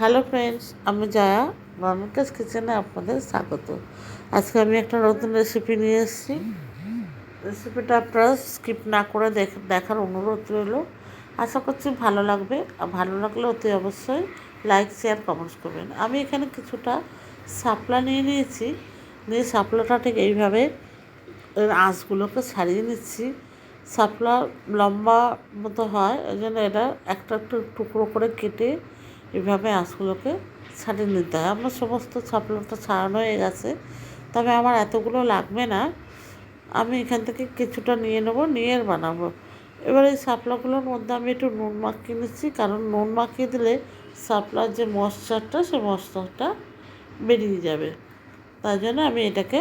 Hello friends, আমি জয়া নর্মাকাস কিচেনে আপনাদের স্বাগত। আজকে আমি একটা নতুন রেসিপি নিয়ে এসেছি। রেসিপিটা আপনারা স্কিপ না করে দেখার অনুরোধ রইল। আশা করছি ভালো লাগবে। আর ভালো লাগলে অতি অবশ্যই লাইক শেয়ার কমেন্টস করবেন। আমি এখানে কিছুটা শাপলা নিয়েছি। শাপলাটা ঠিক এইভাবে আঁশগুলোকে ছাড়িয়ে নিচ্ছি। শাপলা লম্বা মতো হয়, ওই জন্য এটা একটা একটু টুকরো করে কেটে এভাবে আঁশগুলোকে ছাড়িয়ে নিতে হয়। আমার সমস্ত শাপলাটা ছাড়ানো হয়ে গেছে, তবে আমার এতগুলো লাগবে না। আমি এখান থেকে কিছুটা নিয়ে নেবো, নিয়ে বানাবো। এবার এই শাপলাগুলোর মধ্যে আমি একটু নুন মাখিয়ে নিচ্ছি, কারণ নুন মাখিয়ে দিলে শাপলার যে ময়েশ্চারটা সেই ময়েশ্চারটা বেরিয়ে যাবে। তাই জন্য আমি এটাকে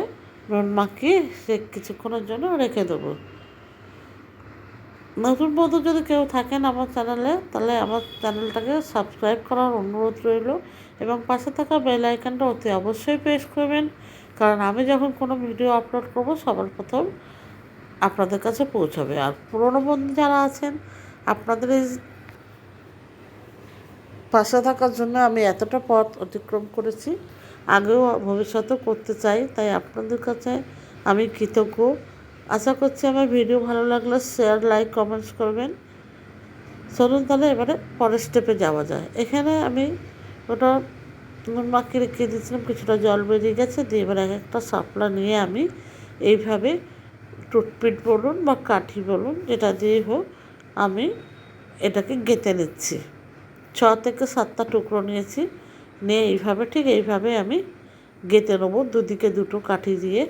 নুন মাখিয়ে কিছুক্ষণের জন্য রেখে দেবো। নতুন বন্ধু যদি কেউ থাকেন আমার চ্যানেলে, তাহলে আমার চ্যানেলটাকে সাবস্ক্রাইব করার অনুরোধ রইল এবং পাশে থাকা বেল আইকনটা অতি অবশ্যই প্রেস করবেন, কারণ আমি যখন কোনো ভিডিও আপলোড করব সবার প্রথম আপনাদের কাছে পৌঁছাবে। আর পুরনো বন্ধু যারা আছেন, আপনাদের এই পাশে থাকার জন্য আমি এতটা পথ অতিক্রম করেছি, আগেও ভবিষ্যতেও করতে চাই, তাই আপনাদের কাছে আমি কৃতজ্ঞ। আশা করছি আমার ভিডিও ভালো লাগলে শেয়ার, লাইক, কমেন্টস করবেন। চলুন তাহলে এবারে পরের স্টেপে যাওয়া যায়। এখানে আমি ওটা নুন মাখিয়ে রেখে দিয়েছিলাম, কিছুটা জল বেরিয়ে গেছে। দিয়ে এবার একটা শাপলা নিয়ে আমি এইভাবে টুথপিক বলুন বা কাঠি বলুন, যেটা দিয়ে হোক, আমি এটাকে গেঁথে নিচ্ছি। 6 থেকে 7টা টুকরো নিয়েছি, নিয়ে এইভাবে ঠিক এইভাবে আমি গেঁথে নেবো, দুদিকে দুটো কাঠি দিয়ে।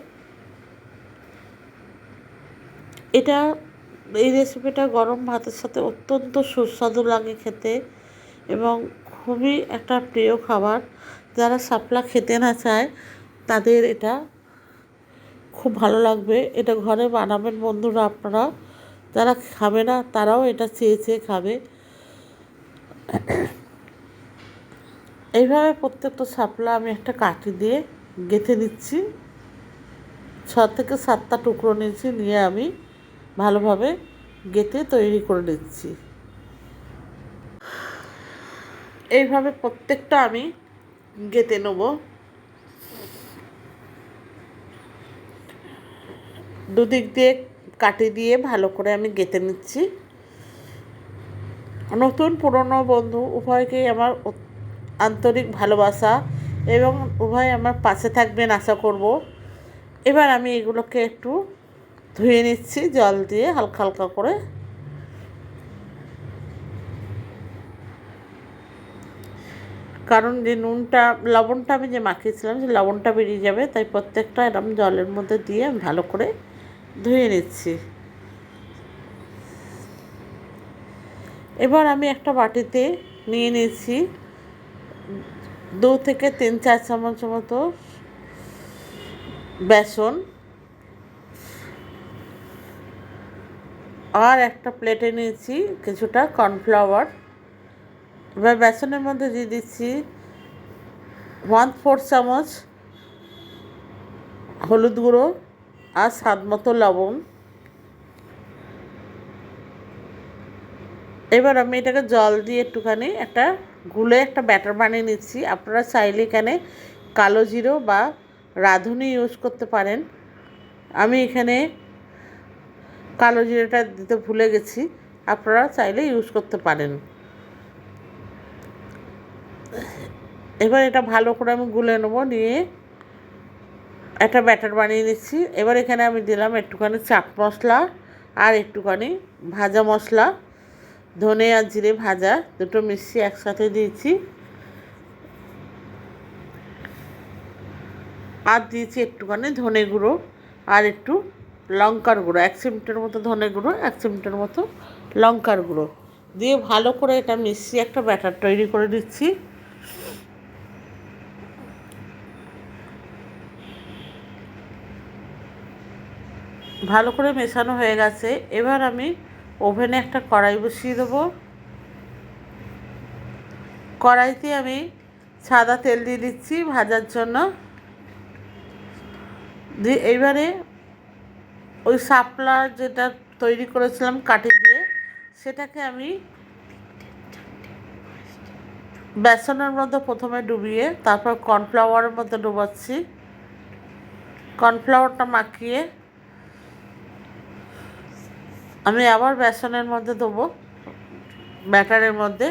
এই রেসিপিটা গরম ভাতের সাথে অত্যন্ত সুস্বাদু লাগে খেতে এবং খুবই একটা প্রিয় খাবার। যারা শাপলা খেতে না চায় তাদের এটা খুব ভালো লাগবে। এটা ঘরে বানাবেন বন্ধুরা, আপনারা যারা খাবে না তারাও এটা চেয়ে চেয়ে খাবে। এইভাবে প্রত্যেকটা শাপলা আমি একটা কাঠি দিয়ে গেঁথে দিচ্ছি। 6 থেকে 7টা টুকরো নিয়েছি, নিয়ে আমি ভালোভাবে গেঁথে তৈরি করে নিচ্ছি। এইভাবে প্রত্যেকটা আমি গেঁথে নেব। দুদিক দিয়ে কাটি দিয়ে ভালো করে আমি গেঁথে নিচ্ছি। নতুন পুরনো বন্ধু উভয়কেই আমার আন্তরিক ভালোবাসা এবং উভয় আমার পাশে থাকবেন আশা করব। এবার আমি এগুলোকে একটু ধুয়ে নিচ্ছি জল দিয়ে হালকা হালকা করে। কারণ যে লবণটা আমি যে মাখিয়েছিলাম, যে লবণটা বেরিয়ে যাবে, তাই প্রত্যেকটা এরকম জলের মধ্যে দিয়ে আমি ভালো করে ধুয়ে নিচ্ছি। এবার আমি একটা বাটিতে নিয়ে নিয়েছি 2 থেকে 3-4 চামচ মতো বেসন, আর একটা প্লেটে নিয়েছি কিছুটা কর্নফ্লাওয়ার। এবার বেসনের মধ্যে দিয়ে দিচ্ছি 1/4 চামচ হলুদ গুঁড়ো আর স্বাদ মতো লবণ। এবার আমি এটাকে জল দিয়ে একটুখানি গুলে একটা ব্যাটার বানিয়ে নিচ্ছি। আপনারা চাইলে এখানে কালো জিরো বা রাঁধুনি ইউজ করতে পারেন। আমি এখানে কালো জিরাটা দিতে ভুলে গেছি, আপনারা চাইলে ইউজ করতে পারেন। এবার এটা ভালো করে আমি গুলে নেবো, নিয়ে একটা ব্যাটার বানিয়ে নিচ্ছি। এবার এখানে আমি দিলাম একটুখানি চাট মশলা আর একটুখানি ভাজা মশলা, ধনে আর জিরে ভাজা দুটো মিশিয়ে একসাথে দিয়েছি। আর দিয়েছি একটুখানি ধনে গুঁড়ো আর একটু লঙ্কার গুঁড়ো, 1 চিমটের মতো ধনে গুঁড়ো, 1 চিমটের মতো লঙ্কার গুঁড়ো দিয়ে ভালো করে এটা মিশিয়ে একটা ব্যাটার তৈরি করে দিচ্ছি। ভালো করে মেশানো হয়ে গেছে। এবার আমি ওভেনে একটা কড়াই বসিয়ে দেবো। কড়াইতে আমি সাদা তেল দিয়ে দিচ্ছি ভাজার জন্য। দিয়ে এইবারে ওই শাপলা যেটা তৈরি করেছিলাম কাঠি দিয়ে, সেটাকে আমি বেসনের মধ্যে প্রথমে ডুবিয়ে তারপর কর্নফ্লাওয়ারের মধ্যে ডুবাচ্ছি। কর্নফ্লাওয়ারটা মাখিয়ে আমি আবার বেসনের মধ্যে দেবো, ব্যাটারের মধ্যে।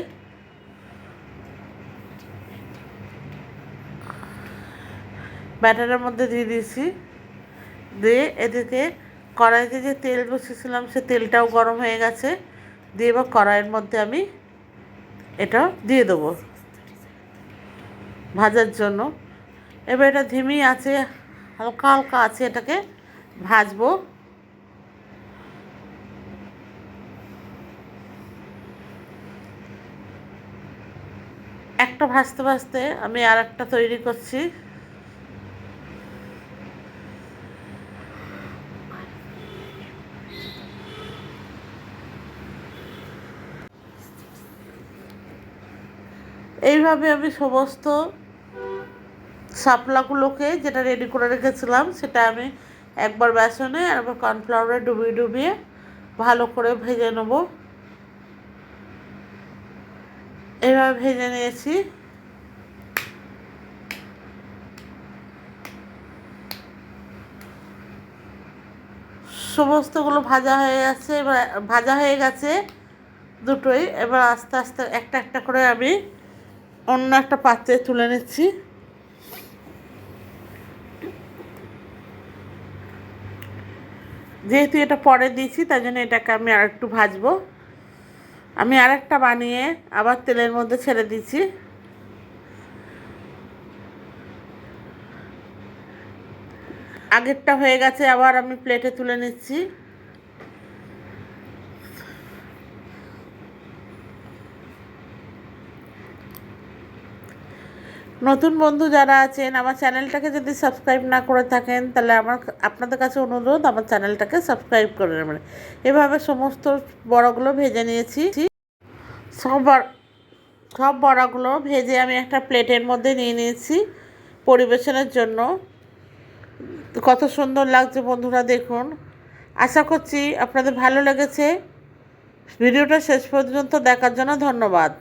ব্যাটারের মধ্যে দিয়ে দিয়েছি, দিয়ে এদিকে কড়াইতে যে তেল বসিয়েছিলাম সে তেলটাও গরম হয়ে গেছে। দিয়ে এবার কড়াইয়ের মধ্যে আমি এটা দিয়ে দেবো ভাজার জন্য। এবার এটা ধিমি আছে, হালকা হালকা আছে, এটাকে ভাজবো। একটা ভাজতে ভাজতে আমি আর একটা তৈরি করছি। এইভাবে আমি সমস্ত শাপলাগুলোকে যেটা রেডি করে রেখেছিলাম সেটা আমি একবার বেসনে আর একবার কর্নফ্লাওয়ারে ডুবিয়ে ডুবিয়ে ভালো করে ভেজে নেব। এইভাবে ভেজে নিয়েছি। সমস্তগুলো ভাজা হয়ে গেছে। এবার ভাজা হয়ে গেছে দুটোই। এবার আস্তে আস্তে একটা একটা করে আমি অন্য একটা পাত্রে তুলে নিচ্ছি। যেহেতু এটা পরে দিয়েছি তাই জন্য এটাকে আমি আর একটু ভাজবো। আমি আরেকটা বানিয়ে আবার তেলের মধ্যে ছেড়ে দিচ্ছি। আগেরটা হয়ে গেছে, আবার আমি প্লেটে তুলে নিচ্ছি। নতুন বন্ধু যারা আছেন আমার চ্যানেলটাকে যদি সাবস্ক্রাইব না করে থাকেন তাহলে আপনাদের কাছে অনুরোধ আমার চ্যানেলটাকে সাবস্ক্রাইব করে নেবেন। এভাবে সমস্ত বড়াগুলো ভেজে নিয়েছি। সব বড়াগুলো ভেজে আমি একটা প্লেটের মধ্যে নিয়ে নিয়েছি পরিবেশনের জন্য। কত সুন্দর লাগছে বন্ধুরা, দেখুন। আশা করছি আপনাদের ভালো লেগেছে। ভিডিওটা শেষ পর্যন্ত দেখার জন্য ধন্যবাদ।